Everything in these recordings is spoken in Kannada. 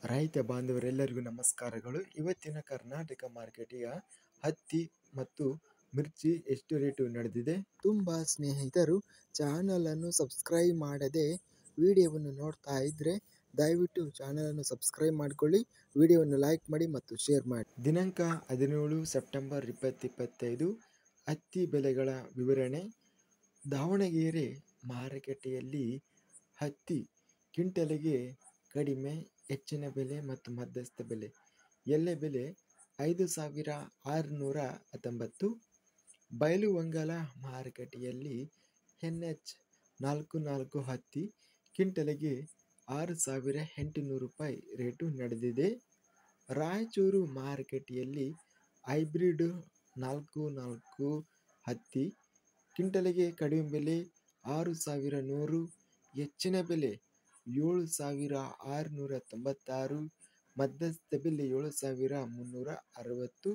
ರೈತ ಬಾಂಧವರೆಲ್ಲರಿಗೂ ನಮಸ್ಕಾರಗಳು. ಇವತ್ತಿನ ಕರ್ನಾಟಕ ಮಾರ್ಕೆಟಿಯ ಹತ್ತಿ ಮತ್ತು ಮಿರ್ಚಿ ಎಷ್ಟು ರೇಟು ನಡೆದಿದೆ? ತುಂಬ ಸ್ನೇಹಿತರು ಚಾನಲನ್ನು ಸಬ್ಸ್ಕ್ರೈಬ್ ಮಾಡದೆ ವಿಡಿಯೋವನ್ನು ನೋಡ್ತಾ ಇದ್ದರೆ ದಯವಿಟ್ಟು ಚಾನಲನ್ನು ಸಬ್ಸ್ಕ್ರೈಬ್ ಮಾಡಿಕೊಳ್ಳಿ, ವಿಡಿಯೋವನ್ನು ಲೈಕ್ ಮಾಡಿ ಮತ್ತು ಶೇರ್ ಮಾಡಿ. ದಿನಾಂಕ 17 ಸೆಪ್ಟೆಂಬರ್ 2025 ಹತ್ತಿ ಬೆಲೆಗಳ ವಿವರಣೆ. ದಾವಣಗೆರೆ ಮಾರುಕಟ್ಟೆಯಲ್ಲಿ ಹತ್ತಿ ಕ್ವಿಂಟಲಿಗೆ ಕಡಿಮೆ, ಹೆಚ್ಚಿನ ಬೆಲೆ ಮತ್ತು ಮಧ್ಯಸ್ಥ ಬೆಲೆ. ಎಲೆ ಬೆಲೆ 5,619. ಬೈಲುಹೊಂಗಲ ಮಾರುಕಟ್ಟೆಯಲ್ಲಿ NH44 ಹತ್ತಿ ಕ್ವಿಂಟಲಿಗೆ 6,800 ರೂಪಾಯಿ ರೇಟು ನಡೆದಿದೆ. ರಾಯಚೂರು ಮಾರುಕಟ್ಟೆಯಲ್ಲಿ ಹೈಬ್ರಿಡ್ 44 ಹತ್ತಿ ಕ್ವಿಂಟಲಿಗೆ ಕಡಿಮೆ ಬೆಲೆ 6,100, ಹೆಚ್ಚಿನ ಬೆಲೆ 7,696, ಮಧ್ಯಸ್ಥ ಬೆಲೆ 7,360.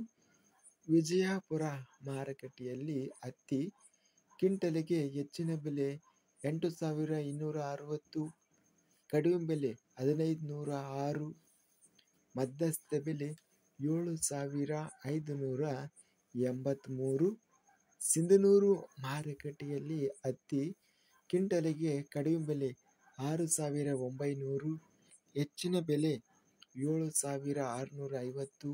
ವಿಜಯಪುರ ಮಾರುಕಟ್ಟೆಯಲ್ಲಿ ಹತ್ತಿ ಕ್ವಿಂಟಲಿಗೆ ಹೆಚ್ಚಿನ ಬೆಲೆ 8,260, ಕಡಿಮೆ ಬೆಲೆ 1,506, ಮಧ್ಯಸ್ಥ ಬೆಲೆ 7,583. ಸಿಂಧನೂರು ಮಾರುಕಟ್ಟೆಯಲ್ಲಿ ಹತ್ತಿ ಕ್ವಿಂಟಲಿಗೆ ಕಡಿಮೆ ಬೆಲೆ 6,900, ಹೆಚ್ಚಿನ ಬೆಲೆ 7,650,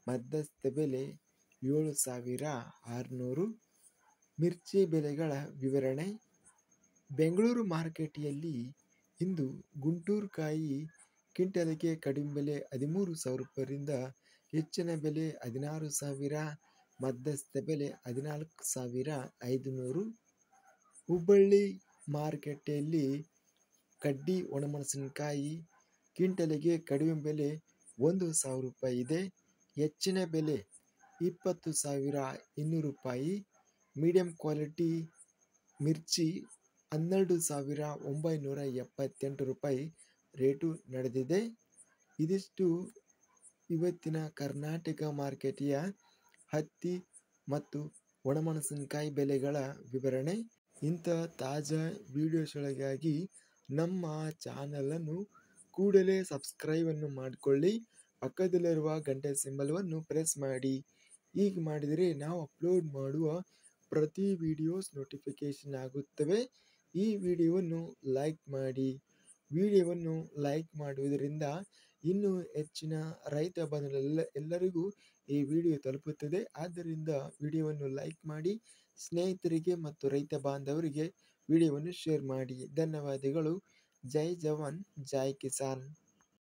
ಮಧ್ಯಸ್ಥ ಬೆಲೆ 7,600. ಮಿರ್ಚಿ ಬೆಲೆಗಳ ವಿವರಣೆ. ಬೆಂಗಳೂರು ಮಾರುಕಟ್ಟೆಯಲ್ಲಿ ಇಂದು ಗುಂಟೂರು ಕಾಯಿ ಕ್ವಿಂಟಲಿಗೆ ಕಡಿಮೆ ಬೆಲೆ 13,000 ರೂಪಾಯಿಯಿಂದ ಹೆಚ್ಚಿನ ಬೆಲೆ 16,000, ಮಧ್ಯಸ್ಥ ಬೆಲೆ 14,500. ಹುಬ್ಬಳ್ಳಿ ಮಾರುಕಟ್ಟೆಯಲ್ಲಿ ಕಡ್ಡಿ ಒಣಮೆಣಸಿನಕಾಯಿ ಕ್ವಿಂಟಲಿಗೆ ಕಡಿಮೆ ಬೆಲೆ 1,000 ರೂಪಾಯಿ ಇದೆ, ಹೆಚ್ಚಿನ ಬೆಲೆ 20,200 ರೂಪಾಯಿ. ಮೀಡಿಯಂ ಕ್ವಾಲಿಟಿ ಮಿರ್ಚಿ 12,978 ರೂಪಾಯಿ ರೇಟು ನಡೆದಿದೆ. ಇದಿಷ್ಟು ಇವತ್ತಿನ ಕರ್ನಾಟಕ ಮಾರ್ಕೆಟಿಯ ಹತ್ತಿ ಮತ್ತು ಒಣಮೆಣಸಿನಕಾಯಿ ಬೆಲೆಗಳ ವಿವರಣೆ. ಇಂಥ ತಾಜಾ ವಿಡಿಯೋಸ್ಗಳಿಗಾಗಿ ನಮ್ಮ ಚಾನಲನ್ನು ಕೂಡಲೇ ಸಬ್ಸ್ಕ್ರೈಬನ್ನು ಮಾಡಿಕೊಳ್ಳಿ, ಪಕ್ಕದಲ್ಲಿರುವ ಗಂಟೆ ಸಿಂಬಲವನ್ನು ಪ್ರೆಸ್ ಮಾಡಿ. ಹೀಗೆ ಮಾಡಿದರೆ ನಾವು ಅಪ್ಲೋಡ್ ಮಾಡುವ ಪ್ರತಿ ವಿಡಿಯೋಸ್ ನೋಟಿಫಿಕೇಷನ್ ಆಗುತ್ತವೆ. ಈ ವಿಡಿಯೋವನ್ನು ಲೈಕ್ ಮಾಡಿ. ವಿಡಿಯೋವನ್ನು ಲೈಕ್ ಮಾಡುವುದರಿಂದ ಇನ್ನೂ ಹೆಚ್ಚಿನ ರೈತ ಎಲ್ಲರಿಗೂ ಈ ವಿಡಿಯೋ ತಲುಪುತ್ತದೆ. ಆದ್ದರಿಂದ ವಿಡಿಯೋವನ್ನು ಲೈಕ್ ಮಾಡಿ, ಸ್ನೇಹಿತರಿಗೆ ಮತ್ತು ರೈತ ಬಾಂಧವರಿಗೆ ವಿಡಿಯೋವನ್ನು ಶೇರ್ ಮಾಡಿ. ಧನ್ಯವಾದಗಳು. ಜೈ ಜವಾನ್, ಜೈ ಕಿಸಾನ್.